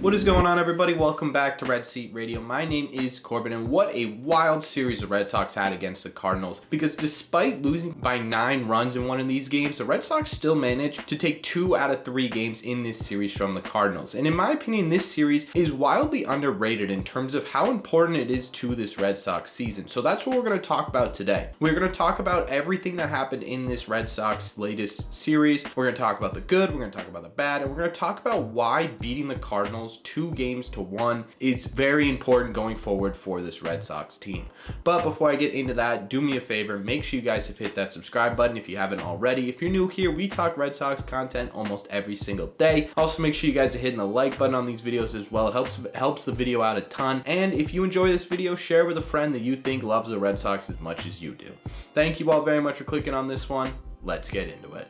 What is going on, everybody? Welcome back to Red Seat Radio. My name is Corbin, and what a wild series the Red Sox had against the Cardinals, because despite losing by 9 runs in one of these games, the Red Sox still managed to take 2 out of 3 games in this series from the Cardinals. And in my opinion, this series is wildly underrated in terms of how important it is to this Red Sox season. So that's what we're going to talk about today. We're going to talk about everything that happened in this Red Sox latest series. We're going to talk about the good, we're going to talk about the bad, and we're going to talk about why beating the Cardinals 2-1 is very important going forward for this Red Sox team. But before I get into that, do me a favor, make sure you guys have hit that subscribe button if you haven't already. If you're new here, we talk Red Sox content almost every single day. Also, make sure you guys are hitting the like button on these videos as well. It helps the video out a ton. And if you enjoy this video, share with a friend that you think loves the Red Sox as much as you do. Thank you all very much for clicking on this one. Let's get into it.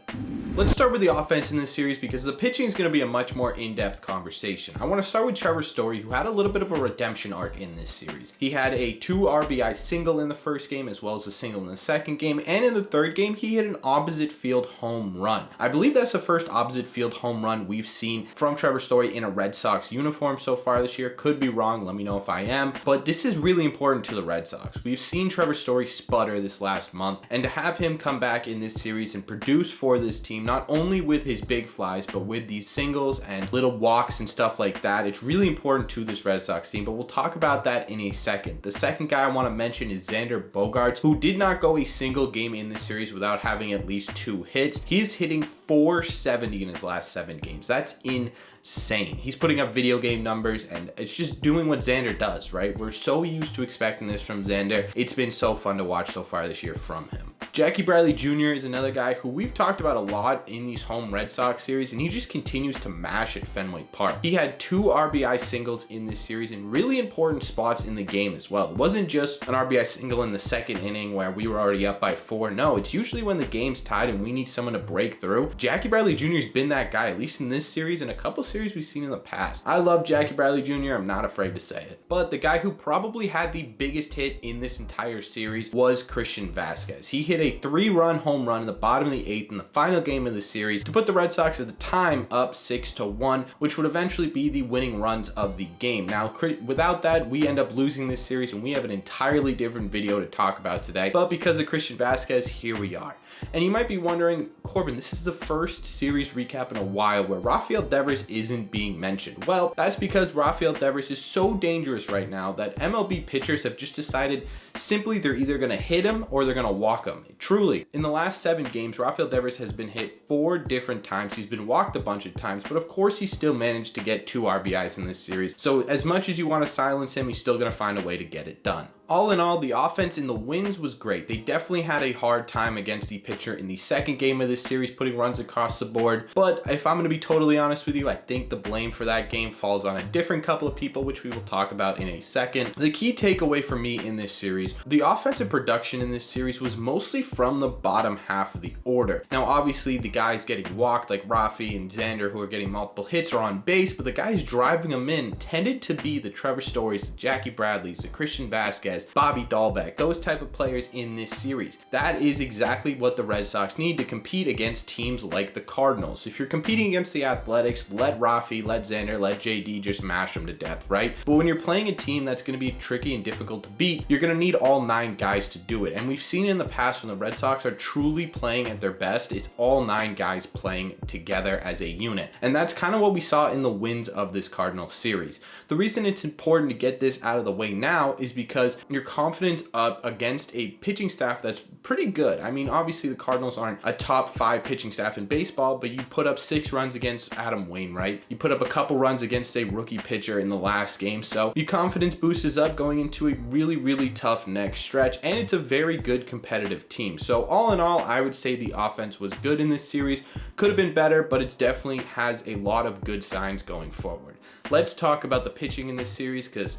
Let's start with the offense in this series because the pitching is going to be a much more in-depth conversation. I want to start with Trevor Story, who had a little bit of a redemption arc in this series. He had a 2 RBI single in the first game as well as a single in the second game, and in the third game he hit an opposite field home run. I believe that's the first opposite field home run we've seen from Trevor Story in a Red Sox uniform so far this year. Could be wrong, let me know if I am, but this is really important to the Red Sox. We've seen Trevor Story sputter this last month, and to have him come back in this series and produce for this team, not only with his big flies, but with these singles and little walks and stuff like that, it's really important to this Red Sox team, but we'll talk about that in a second. The second guy I want to mention is Xander Bogaerts, who did not go a single game in this series without having at least 2 hits. He's hitting .470 in his last 7 games. That's insane. He's putting up video game numbers, and it's just doing what Xander does, right? We're so used to expecting this from Xander. It's been so fun to watch so far this year from him. Jackie Bradley Jr. is another guy who we've talked about a lot in these home Red Sox series, and he just continues to mash at Fenway Park. He had 2 RBI singles in this series in really important spots in the game as well. It wasn't just an RBI single in the second inning where we were already up by 4. No, it's usually when the game's tied and we need someone to break through. Jackie Bradley Jr. has been that guy, at least in this series and a couple series we've seen in the past. I love Jackie Bradley Jr. I'm not afraid to say it. But the guy who probably had the biggest hit in this entire series was Christian Vazquez. He hit a 3-run home run in the bottom of the 8th in the final game of the series to put the Red Sox at the time up 6-1, which would eventually be the winning runs of the game. Now, without that, we end up losing this series, and we have an entirely different video to talk about today. But because of Christian Vazquez, here we are. And you might be wondering, Corbin, this is the first series recap in a while where Rafael Devers isn't being mentioned. Well, that's because Rafael Devers is so dangerous right now that MLB pitchers have just decided simply they're either going to hit him or they're going to walk him. Truly, in the last 7 games, Rafael Devers has been hit 4 different times. He's been walked a bunch of times, but of course he still managed to get 2 RBIs in this series. So as much as you want to silence him, he's still going to find a way to get it done. All in all, the offense in the wins was great. They definitely had a hard time against the pitcher in the second game of this series, putting runs across the board. But if I'm going to be totally honest with you, I think the blame for that game falls on a different couple of people, which we will talk about in a second. The key takeaway for me in this series, the offensive production in this series was mostly from the bottom half of the order. Now, obviously, the guys getting walked like Rafi and Xander, who are getting multiple hits, are on base, but the guys driving them in tended to be the Trevor Storys, the Jackie Bradleys, the Christian Vazquez, Bobby Dahlbeck, those type of players in this series. That is exactly what the Red Sox need to compete against teams like the Cardinals. If you're competing against the Athletics, let Rafi, let Xander, let JD just mash them to death, right? But when you're playing a team that's going to be tricky and difficult to beat, you're going to need all 9 guys to do it. And we've seen in the past when the Red Sox are truly playing at their best, it's all 9 guys playing together as a unit. And that's kind of what we saw in the wins of this Cardinals series. The reason it's important to get this out of the way now is because your confidence up against a pitching staff that's pretty good. I mean, obviously the Cardinals aren't a top 5 pitching staff in baseball, but you put up 6 runs against Adam Wainwright. You put up a couple runs against a rookie pitcher in the last game. So your confidence boost is up going into a really, really tough next stretch, and it's a very good competitive team. So all in all, I would say the offense was good in this series. Could have been better, but it definitely has a lot of good signs going forward. Let's talk about the pitching in this series, because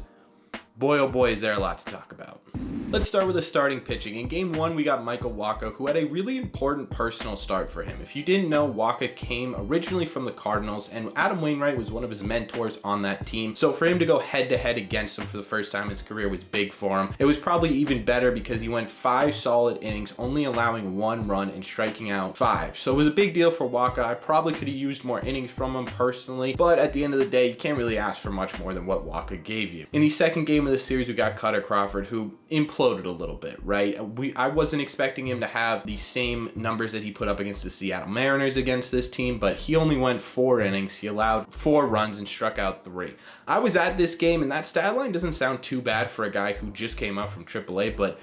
boy, oh boy, is there a lot to talk about. Let's start with the starting pitching. In game 1, we got Michael Wacha, who had a really important personal start for him. If you didn't know, Wacha came originally from the Cardinals, and Adam Wainwright was one of his mentors on that team. So for him to go head-to-head against him for the first time in his career was big for him. It was probably even better because he went 5 solid innings, only allowing 1 run and striking out 5. So it was a big deal for Wacha. I probably could have used more innings from him personally, but at the end of the day, you can't really ask for much more than what Wacha gave you. In the second game of the series, we got Cutter Crawford, who imploded a little bit, right? I wasn't expecting him to have the same numbers that he put up against the Seattle Mariners against this team, but he only went 4 innings. He allowed 4 runs and struck out 3. I was at this game, and that stat line doesn't sound too bad for a guy who just came up from AAA, but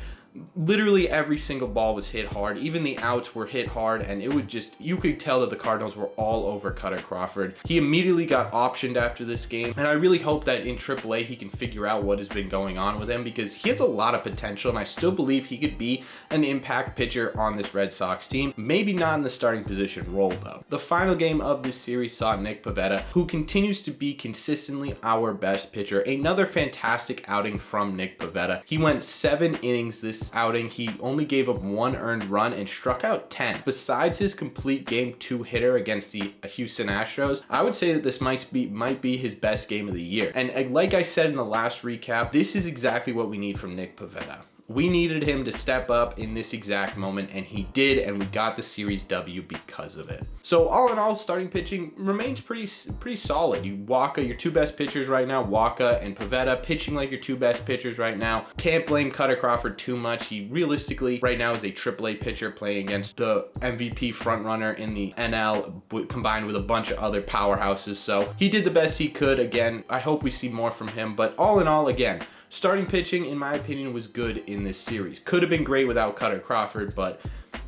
literally every single ball was hit hard. Even the outs were hit hard, and it would just, you could tell that the Cardinals were all over Cutter Crawford. He immediately got optioned after this game, and I really hope that in AAA he can figure out what has been going on with him, because he has a lot of potential, and I still believe he could be an impact pitcher on this Red Sox team. Maybe not in the starting position role though. The final game of this series saw Nick Pivetta, who continues to be consistently our best pitcher. Another fantastic outing from Nick Pivetta. He went 7 innings this outing. He only gave up 1 earned run and struck out 10. Besides his complete game 2 hitter against the Houston Astros, I would say that this might be his best game of the year. And like I said in the last recap, this is exactly what we need from Nick Pivetta. We needed him to step up in this exact moment, and he did, and we got the series W because of it. So all in all, starting pitching remains pretty solid. Wacha, your 2 best pitchers right now, Wacha and Pivetta, pitching like your 2 best pitchers right now. Can't blame Cutter Crawford too much. He realistically right now is a AAA pitcher playing against the MVP frontrunner in the NL, combined with a bunch of other powerhouses. So he did the best he could. Again, I hope we see more from him, but all in all, again, starting pitching, in my opinion, was good in this series. Could have been great without Cutter Crawford, but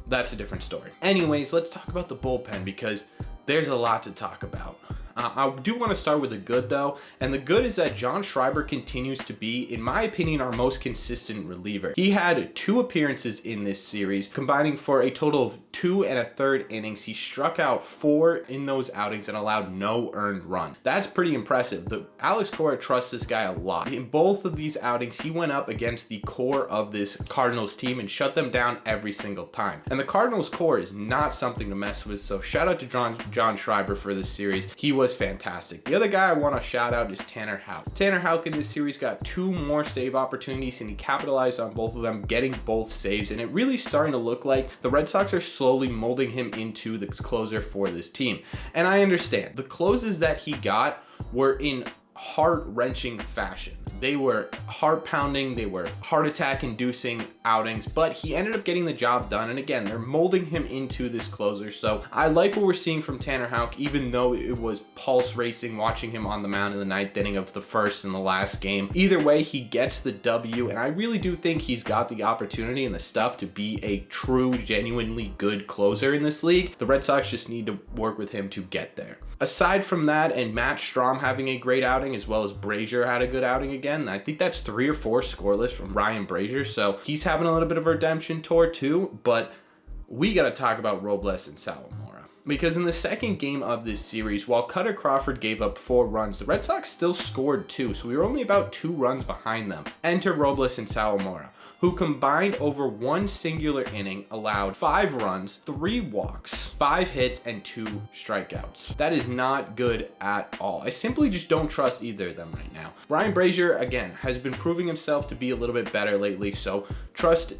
that's a different story. Anyways, let's talk about the bullpen, because there's a lot to talk about. I do want to start with the good though, and the good is that John Schreiber continues to be, in my opinion, our most consistent reliever. He had 2 appearances in this series, combining for a total of 2 1/3 innings. He struck out 4 in those outings and allowed no earned run. That's pretty impressive. Alex Cora trusts this guy a lot. In both of these outings, he went up against the core of this Cardinals team and shut them down every single time. And the Cardinals core is not something to mess with, so shout out to John Schreiber for this series. He was fantastic. The other guy I want to shout out is Tanner Houck. Tanner Houck in this series got 2 more save opportunities, and he capitalized on both of them, getting both saves, and it really starting to look like the Red Sox are slowly molding him into the closer for this team. And I understand the closes that he got were in heart-wrenching fashion. They were heart-pounding, they were heart attack-inducing outings, but he ended up getting the job done, and again, they're molding him into this closer. So I like what we're seeing from Tanner Houck, even though it was pulse racing watching him on the mound in the 9th inning of the first and the last game. Either way, he gets the W, and I really do think he's got the opportunity and the stuff to be a true, genuinely good closer in this league. The Red Sox just need to work with him to get there. Aside from that, and Matt Strahm having a great outing, as well as Brazier had a good outing again, I think that's 3 or 4 scoreless from Ryan Brazier, so he's having a little bit of a redemption tour too. But we got to talk about Robles and Sawamura, because in the second game of this series, while Cutter Crawford gave up 4 runs, the Red Sox still scored 2, so we were only about 2 runs behind them. Enter Robles and Sawamura, who combined over 1 singular inning allowed 5 runs, 3 walks, 5 hits, and 2 strikeouts. That is not good at all. I simply just don't trust either of them right now. Ryan Brazier, again, has been proving himself to be a little bit better lately, so trust,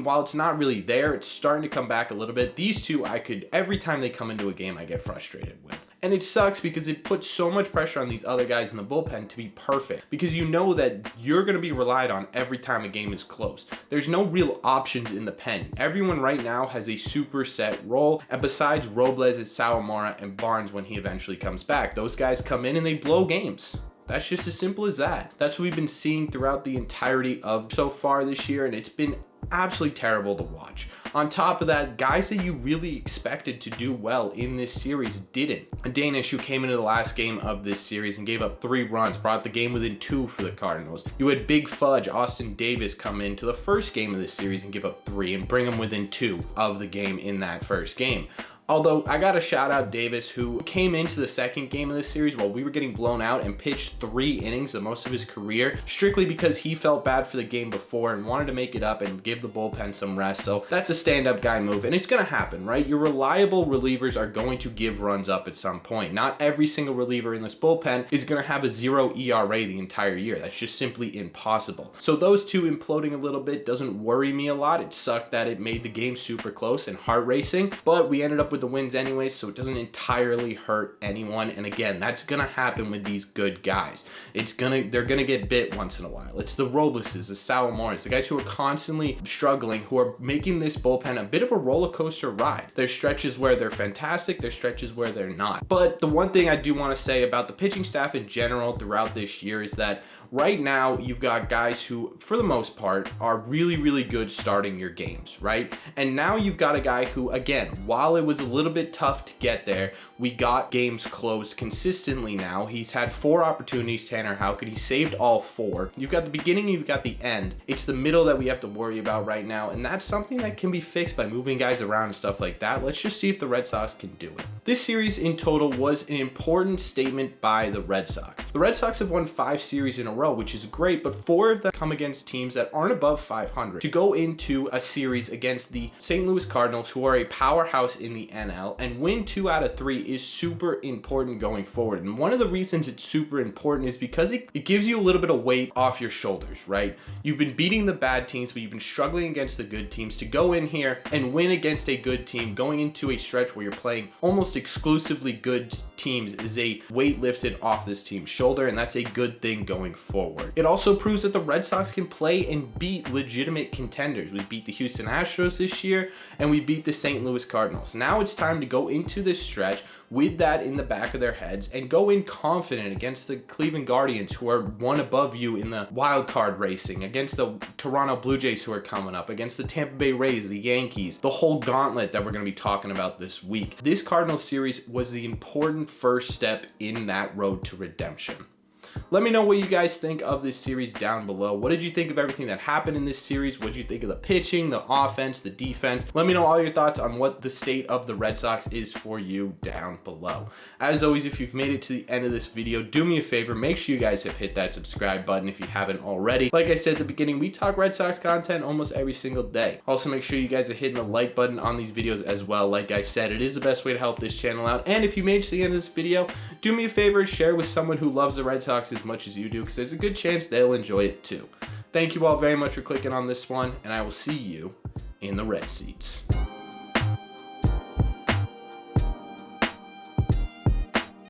while it's not really there, it's starting to come back a little bit. These 2, every time they come into a game, I get frustrated with. And it sucks because it puts so much pressure on these other guys in the bullpen to be perfect, because you know that you're going to be relied on every time a game is close. There's no real options in the pen. Everyone right now has a super set role, and besides Robles, it's Sawamura and Barnes when he eventually comes back. Those guys come in and they blow games. That's just as simple as that. That's what we've been seeing throughout the entirety of so far this year, and it's been absolutely terrible to watch. On top of that, guys that you really expected to do well in this series didn't. Danish, who came into the last game of this series and gave up 3 runs, brought the game within 2 for the Cardinals. You had Big Fudge, Austin Davis, come into the first game of this series and give up 3 and bring them within 2 of the game in that first game. Although I gotta shout out Davis, who came into the second game of this series while we were getting blown out and pitched 3 innings, the most of his career, strictly because he felt bad for the game before and wanted to make it up and give the bullpen some rest. So that's a stand-up guy move, and it's gonna happen, right? Your reliable relievers are going to give runs up at some point. Not every single reliever in this bullpen is gonna have a 0 ERA the entire year. That's just simply impossible. So those two imploding a little bit doesn't worry me a lot. It sucked that it made the game super close and heart racing, but we ended up with the wins anyway, so it doesn't entirely hurt anyone. And again, that's gonna happen with these good guys. They're gonna get bit once in a while. It's the Robleses, the Salomores, the guys who are constantly struggling, who are making this bullpen a bit of a roller coaster ride. There's stretches where they're fantastic, there's stretches where they're not. But the one thing I do want to say about the pitching staff in general throughout this year is that right now you've got guys who, for the most part, are really, really good starting your games, right? And now you've got a guy who, again, while it was a little bit tough to get there, we got games closed consistently now. He's had 4 opportunities, Tanner Houck, he saved all 4. You've got the beginning, you've got the end. It's the middle that we have to worry about right now, and that's something that can be fixed by moving guys around and stuff like that. Let's just see if the Red Sox can do it. This series in total was an important statement by the Red Sox. The Red Sox have won 5 series in a row, which is great, but 4 of them come against teams that aren't above 500. To go into a series against the St. Louis Cardinals, who are a powerhouse in the NL, and win 2 out of 3 is super important going forward. And one of the reasons it's super important is because it gives you a little bit of weight off your shoulders, right? You've been beating the bad teams, but you've been struggling against the good teams. To go in here and win against a good team, going into a stretch where you're playing almost exclusively good teams, is a weight lifted off this team's shoulder, and that's a good thing going forward. It also proves that the Red Sox can play and beat legitimate contenders. We beat the Houston Astros this year, and we beat the St. Louis Cardinals. Now it's time to go into this stretch with that in the back of their heads and go in confident against the Cleveland Guardians, who are one above you in the wild card racing, against the Toronto Blue Jays, who are coming up, against the Tampa Bay Rays, the Yankees, the whole gauntlet that we're going to be talking about this week. This Cardinals series was the important first step in that road to redemption. Let me know what you guys think of this series down below. What did you think of everything that happened in this series? What did you think of the pitching, the offense, the defense? Let me know all your thoughts on what the state of the Red Sox is for you down below. As always, if you've made it to the end of this video, do me a favor, make sure you guys have hit that subscribe button if you haven't already. Like I said at the beginning, we talk Red Sox content almost every single day. Also, make sure you guys are hitting the like button on these videos as well. Like I said, it is the best way to help this channel out. And if you made it to the end of this video, do me a favor, share with someone who loves the Red Sox as much as you do, because there's a good chance they'll enjoy it too. Thank you all very much for clicking on this one, and I will see you in the red seats.